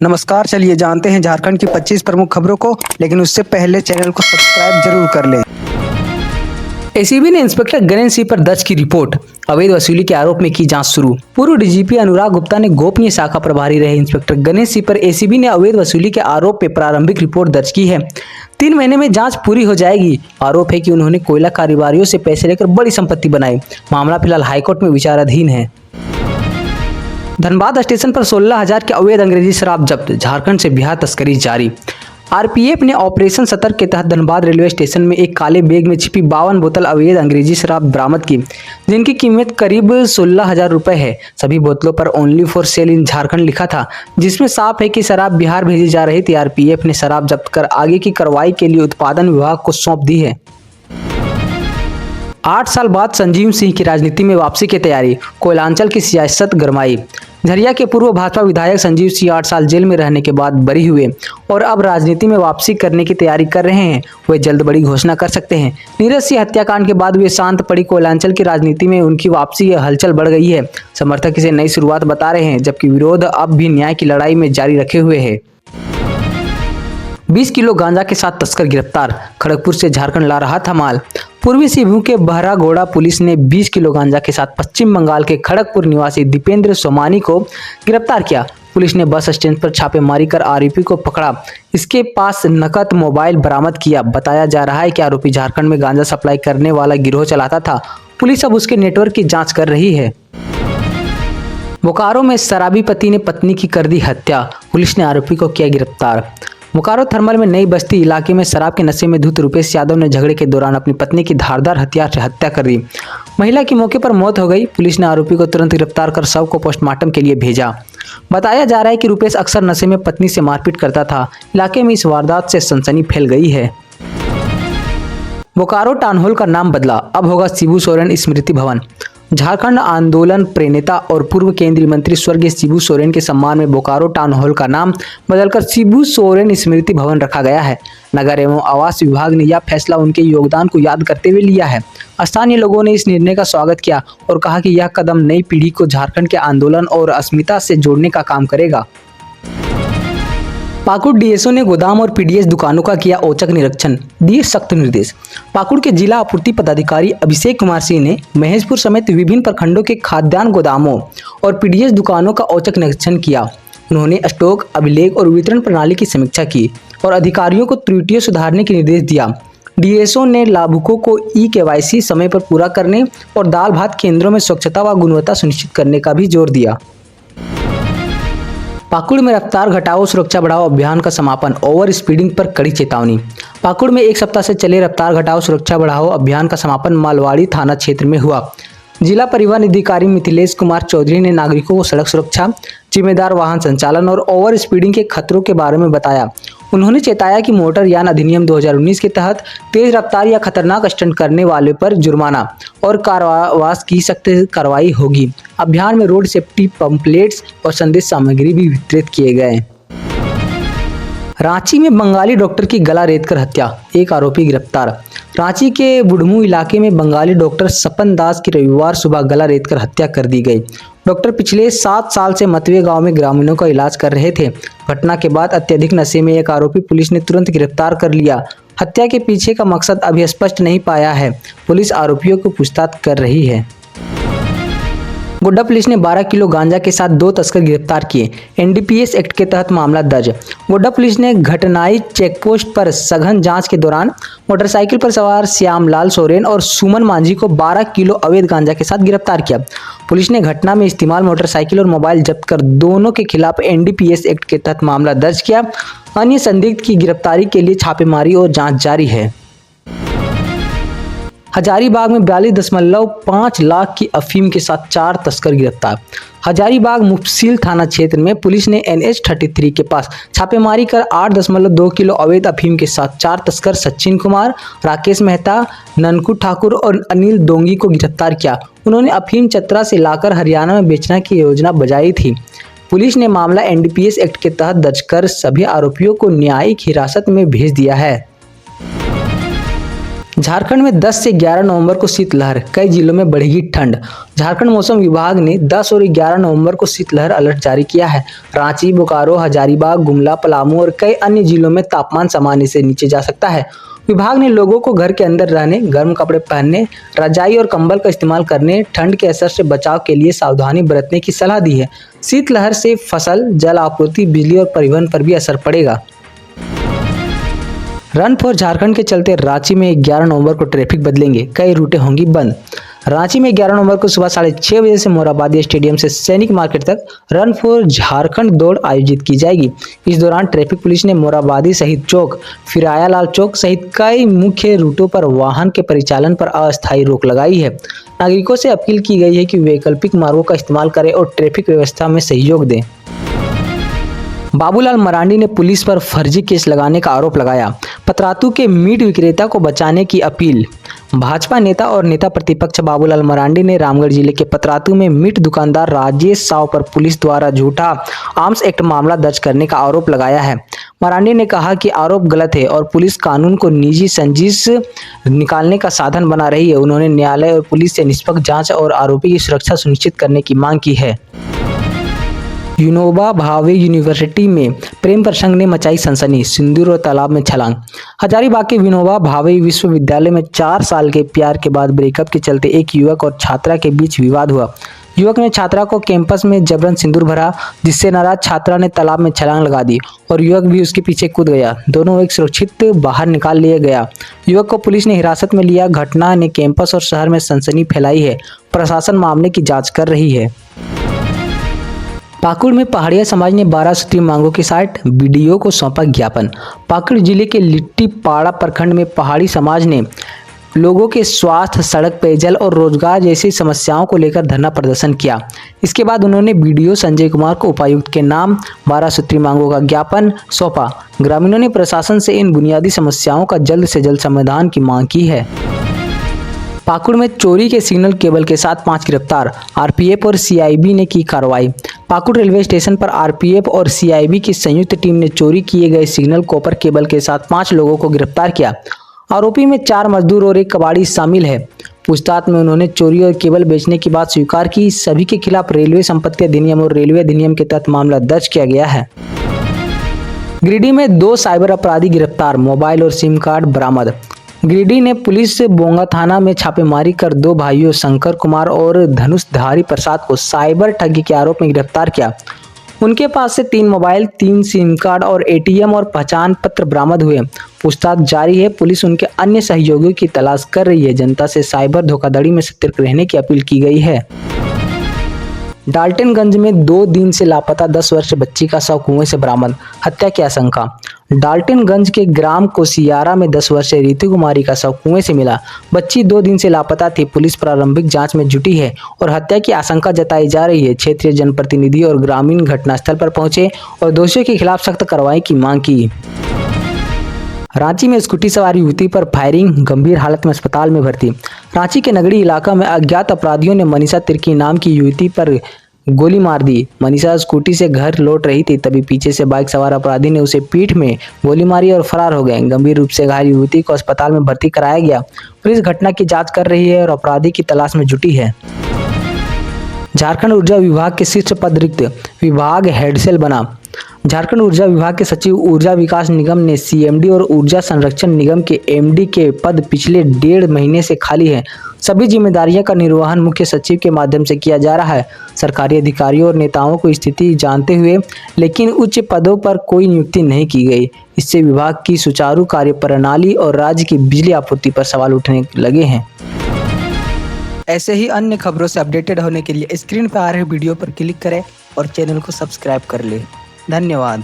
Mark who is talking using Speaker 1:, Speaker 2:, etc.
Speaker 1: नमस्कार, चलिए जानते हैं झारखंड की 25 प्रमुख खबरों को, लेकिन उससे पहले चैनल को सब्सक्राइब जरूर कर लें। एसीबी ने इंस्पेक्टर गणेश सिंह पर दर्ज की रिपोर्ट, अवैध वसूली के आरोप में की जांच शुरू। पूर्व डीजीपी अनुराग गुप्ता ने गोपनीय शाखा प्रभारी रहे इंस्पेक्टर गणेश सिंह पर एसीबी ने अवैध वसूली के आरोप में प्रारंभिक रिपोर्ट दर्ज की है। 3 महीने में जांच पूरी हो जाएगी। आरोप है कि उन्होंने कोयला कारोबारियों से पैसे लेकर बड़ी संपत्ति बनाई। मामला फिलहाल हाईकोर्ट में विचाराधीन है। धनबाद स्टेशन पर 16,000 की अवैध अंग्रेजी शराब जब्त, झारखंड से बिहार तस्करी जारी। आरपीएफ ने ऑपरेशन सतर्क के तहत धनबाद रेलवे स्टेशन में एक काले बैग में छिपी 52 बोतल अवैध अंग्रेजी शराब बरामद की, जिनकी कीमत करीब 16,000 रुपए है। सभी बोतलों पर ओनली फॉर सेल इन झारखंड लिखा था, जिसमें साफ है कि शराब बिहार भेजी जा रही थी। आरपीएफ ने शराब जब्त कर आगे की कार्रवाई के लिए उत्पादन विभाग को सौंप दी है। 8 साल बाद संजीव सिंह की राजनीति में वापसी की तैयारी, कोयलांचल की सियासत गरमाई। झरिया के पूर्व भाजपा विधायक संजीव सिंह 8 साल जेल में रहने के बाद बरी हुए और अब राजनीति में वापसी करने की तैयारी कर रहे हैं। वे जल्द बड़ी घोषणा कर सकते हैं। नीरज सिंह हत्याकांड के बाद वे शांत पड़ी कोयलांचल की राजनीति में उनकी वापसी हलचल बढ़ गई है। समर्थक इसे नई शुरुआत बता रहे हैं, जबकि विरोध अब भी न्याय की लड़ाई में जारी रखे हुए है। 20 किलो गांजा के साथ तस्कर गिरफ्तार, खड़गपुर से झारखंड ला रहा था माल। पूर्वी सिंहभूम के बहरागोड़ा पुलिस ने 20 किलो गांजा के साथ पश्चिम बंगाल के खड़गपुर निवासी दीपेंद्र सोमानी को गिरफ्तार किया। पुलिस ने बस स्टैंड पर छापेमारी कर आरोपी को पकड़ा। इसके पास नकद मोबाइल बरामद किया। बताया जा रहा है कि आरोपी झारखंड में गांजा सप्लाई करने वाला गिरोह चलाता था। पुलिस अब उसके नेटवर्क की जाँच कर रही है। बोकारो में शराबी पति ने पत्नी की कर दी हत्या, पुलिस ने आरोपी को किया गिरफ्तार। बोकारो थर्मल में नई बस्ती इलाके में शराब के नशे में धुत रुपेश यादव ने झगड़े के दौरान अपनी पत्नी की धारदार हथियार से हत्या कर दी। महिला की मौके पर मौत हो गई। पुलिस ने आरोपी को तुरंत गिरफ्तार कर शव को पोस्टमार्टम के लिए भेजा। बताया जा रहा है कि रुपेश अक्सर नशे में पत्नी से मारपीट करता था। इलाके में इस वारदात से सनसनी फैल गई है। बोकारो टाउन हॉल का नाम बदला, अब होगा शिबू सोरेन स्मृति भवन। झारखंड आंदोलन प्रेरणा और पूर्व केंद्रीय मंत्री स्वर्गीय शिबू सोरेन के सम्मान में बोकारो टाउन हॉल का नाम बदलकर शिबू सोरेन स्मृति भवन रखा गया है। नगर एवं आवास विभाग ने यह फैसला उनके योगदान को याद करते हुए लिया है। स्थानीय लोगों ने इस निर्णय का स्वागत किया और कहा कि यह कदम नई पीढ़ी को झारखंड के आंदोलन और अस्मिता से जोड़ने का काम करेगा। पाकुड़ डीएसओ ने गोदाम और पीडीएस दुकानों का किया औचक निरीक्षण, दिए सख्त निर्देश। पाकुड़ के जिला आपूर्ति पदाधिकारी अभिषेक कुमार सिंह ने महेशपुर समेत विभिन्न प्रखंडों के खाद्यान्न गोदामों और पीडीएस दुकानों का औचक निरीक्षण किया। उन्होंने स्टॉक अभिलेख और वितरण प्रणाली की समीक्षा की और अधिकारियों को त्रुटियां सुधारने के निर्देश दिया। डीएसओ ने लाभुकों को ई-केवाईसी समय पर पूरा करने और दाल भात केंद्रों में स्वच्छता व गुणवत्ता सुनिश्चित करने का भी जोर दिया। पाकुड़ में रफ्तार घटाओ सुरक्षा बढ़ाओ अभियान का समापन, ओवर स्पीडिंग पर कड़ी चेतावनी। पाकुड़ में एक सप्ताह से चले रफ्तार घटाओ सुरक्षा बढ़ाओ अभियान का समापन मालवाड़ी थाना क्षेत्र में हुआ। जिला परिवहन अधिकारी मिथिलेश कुमार चौधरी ने नागरिकों को सड़क सुरक्षा, जिम्मेदार वाहन संचालन और ओवर स्पीडिंग के खतरों के बारे में बताया। उन्होंने चेताया कि मोटर यान अधिनियम 2019 के तहत तेज रफ्तार या खतरनाक स्टंट करने वाले पर जुर्माना और कारावास की सख्त कार्रवाई होगी। अभियान में रोड सेफ्टी पंपलेट्स और संदेश सामग्री भी वितरित किए गए। रांची में बंगाली डॉक्टर की गला रेतकर हत्या, एक आरोपी गिरफ्तार। रांची के बुढ़मू इलाके में बंगाली डॉक्टर सपन दास की रविवार सुबह गला रेतकर हत्या कर दी गई। डॉक्टर पिछले 7 साल से मतवे गांव में ग्रामीणों का इलाज कर रहे थे। घटना के बाद अत्यधिक नशे में एक आरोपी पुलिस ने तुरंत गिरफ्तार कर लिया। हत्या के पीछे का मकसद अभी स्पष्ट नहीं पाया है। पुलिस आरोपियों को पूछताछ कर रही है। गोड्डा पुलिस ने 12 किलो गांजा के साथ 2 तस्कर गिरफ्तार किए। एनडीपीएस एक्ट के तहत मामला दर्ज। गोड्डा पुलिस ने घटनाई चेकपोस्ट पर सघन जांच के दौरान मोटरसाइकिल पर सवार श्यामलाल सोरेन और सुमन मांझी को 12 किलो अवैध गांजा के साथ गिरफ्तार किया। पुलिस ने घटना में इस्तेमाल मोटरसाइकिल और मोबाइल जब्त कर दोनों के खिलाफ एनडीपीएस एक्ट के तहत मामला दर्ज किया। अन्य संदिग्ध की गिरफ्तारी के लिए छापेमारी और जाँच जारी है। हजारीबाग में 42.5 लाख की अफीम के साथ 4 तस्कर गिरफ्तार। हजारीबाग मुफस्सिल थाना क्षेत्र में पुलिस ने NH-33 के पास छापेमारी कर 8.2 किलो अवैध अफीम के साथ 4 तस्कर सचिन कुमार, राकेश मेहता, ननकू ठाकुर और अनिल दोंगी को गिरफ्तार किया। उन्होंने अफीम चतरा से लाकर हरियाणा में बेचने की योजना बनाई थी। पुलिस ने मामला एनडीपीएस एक्ट के तहत दर्ज कर सभी आरोपियों को न्यायिक हिरासत में भेज दिया है। झारखंड में 10 से 11 नवंबर को शीतलहर, कई जिलों में बढ़ेगी ठंड। झारखंड मौसम विभाग ने 10 और 11 नवंबर को शीतलहर अलर्ट जारी किया है। रांची, बोकारो, हजारीबाग, गुमला, पलामू और कई अन्य जिलों में तापमान सामान्य से नीचे जा सकता है। विभाग ने लोगों को घर के अंदर रहने, गर्म कपड़े पहनने, रजाई और कंबल का इस्तेमाल करने, ठंड के असर से बचाव के लिए सावधानी बरतने की सलाह दी है। शीतलहर से फसल, जल आपूर्ति, बिजली और परिवहन पर भी असर पड़ेगा। रन फॉर झारखंड के चलते रांची में 11 नवंबर को ट्रैफिक बदलेंगे, कई रूटें होंगी बंद। रांची में 11 नवंबर को सुबह 6:30 बजे से मोराबादी स्टेडियम से सैनिक मार्केट तक रन फॉर झारखंड दौड़ आयोजित की जाएगी। इस दौरान ट्रैफिक पुलिस ने मोराबादी शहीद चौक, फिराया लाल चौक सहित कई मुख्य रूटों पर वाहन के परिचालन पर अस्थायी रोक लगाई है। नागरिकों से अपील की गई है कि वैकल्पिक मार्गों का इस्तेमाल करें और ट्रैफिक व्यवस्था में सहयोग दें। बाबूलाल मरांडी ने पुलिस पर फर्जी केस लगाने का आरोप लगाया। पतरातू के मीट विक्रेता को बचाने की अपील। भाजपा नेता और नेता प्रतिपक्ष बाबूलाल मरांडी ने रामगढ़ जिले के पतरातू में मीट दुकानदार राजेश साव पर पुलिस द्वारा झूठा आर्म्स एक्ट मामला दर्ज करने का आरोप लगाया है। मरांडी ने कहा कि आरोप गलत है और पुलिस कानून को निजी संजीश निकालने का साधन बना रही है। उन्होंने न्यायालय और पुलिस से निष्पक्ष जांच और आरोपी की सुरक्षा सुनिश्चित करने की मांग की है। विनोबा भावे यूनिवर्सिटी में प्रेम प्रसंग ने मचाई सनसनी, सिंदूर और तालाब में छलांग। हजारीबाग के विनोबा भावे विश्वविद्यालय में 4 साल के प्यार के बाद ब्रेकअप के चलते एक युवक और छात्रा के बीच विवाद हुआ। युवक ने छात्रा को कैंपस में जबरन सिंदूर भरा, जिससे नाराज छात्रा ने तालाब में छलांग लगा दी और युवक भी उसके पीछे कूद गया। दोनों एक सुरक्षित बाहर निकाल लिया गया। युवक को पुलिस ने हिरासत में लिया। घटना ने कैंपस और शहर में सनसनी फैलाई है। प्रशासन मामले की जाँच कर रही है। पाकुड़ में पहाड़िया समाज ने 12 सूत्रीय मांगों के साथ बीडीओ को सौंपा ज्ञापन। पाकुड़ जिले के लिट्टीपाड़ा प्रखंड में पहाड़ी समाज ने लोगों के स्वास्थ्य, सड़क, पेयजल और रोजगार जैसी समस्याओं को लेकर धरना प्रदर्शन किया। इसके बाद उन्होंने बीडीओ संजय कुमार को उपायुक्त के नाम 12 सूत्रीय मांगों का ज्ञापन सौंपा। ग्रामीणों ने प्रशासन से इन बुनियादी समस्याओं का जल्द से जल्द समाधान की मांग की है। पाकुड़ में चोरी के सिग्नल केबल के साथ 5 गिरफ्तार, आरपीएफ और सीआईबी ने की कार्रवाई। पाकुड़ रेलवे स्टेशन पर आरपीएफ और सीआईबी की संयुक्त टीम ने चोरी किए गए सिग्नल कॉपर केबल के साथ 5 लोगों को गिरफ्तार किया। आरोपी में 4 मजदूर और एक कबाड़ी शामिल है। पूछताछ में उन्होंने चोरी और केबल बेचने की बात स्वीकार की। सभी के खिलाफ रेलवे संपत्ति अधिनियम और रेलवे अधिनियम के तहत मामला दर्ज किया गया है। गिरिडीह में 2 साइबर अपराधी गिरफ्तार, मोबाइल और सिम कार्ड बरामद। गिरिडीह ने पुलिस से बोंगा थाना में छापेमारी कर 2 भाइयों शंकर कुमार और धनुषधारी प्रसाद को साइबर ठगी के आरोप में गिरफ्तार किया। उनके पास से 3 मोबाइल, 3 सिम कार्ड और एटीएम और पहचान पत्र बरामद हुए। पूछताछ जारी है। पुलिस उनके अन्य सहयोगियों की तलाश कर रही है। जनता से साइबर धोखाधड़ी में सतर्क रहने की अपील की गई है। डाल्टनगंज में 2 दिन से लापता 10 वर्षीय बच्ची का शव कुएं से बरामद, हत्या की आशंका। डाल्टनगंज के ग्राम कोसियारा में 10 वर्षीय रितु कुमारी का शव कुएं से मिला। बच्ची 2 दिन से लापता थी। पुलिस प्रारंभिक जांच में जुटी है और हत्या की आशंका जताई जा रही है। क्षेत्रीय जनप्रतिनिधि और ग्रामीण घटनास्थल पर पहुंचे और दोषियों के खिलाफ सख्त कार्रवाई की मांग की। रांची में स्कूटी सवार युवती पर फायरिंग, गंभीर हालत में अस्पताल में भर्ती। रांची के नगरी इलाका में अज्ञात अपराधियों ने मनीषा तिर्की नाम की युवती पर गोली मार दी। मनीषा स्कूटी से घर लौट रही थी, तभी पीछे से बाइक सवार अपराधी ने उसे पीठ में गोली मारी और फरार हो गए। गंभीर रूप से घायल युवती को अस्पताल में भर्ती कराया गया। पुलिस घटना की जांच कर रही है और अपराधी की तलाश में जुटी है। झारखंड ऊर्जा विभाग के शीर्ष पद रिक्त, विभाग हेडसेल बना। झारखंड ऊर्जा विभाग के सचिव ऊर्जा विकास निगम ने सीएमडी और ऊर्जा संरक्षण निगम के एमडी के पद पिछले 1.5 महीने से खाली है। सभी जिम्मेदारियों का निर्वहन मुख्य सचिव के माध्यम से किया जा रहा है। सरकारी अधिकारियों और नेताओं को स्थिति जानते हुए लेकिन उच्च पदों पर कोई नियुक्ति नहीं की गई। इससे विभाग की सुचारू कार्यप्रणाली और राज्य की बिजली आपूर्ति पर सवाल उठने लगे हैं। ऐसे ही अन्य खबरों से अपडेटेड होने के लिए स्क्रीन पर आ रहे वीडियो पर क्लिक करें और चैनल को सब्सक्राइब कर लें। धन्यवाद।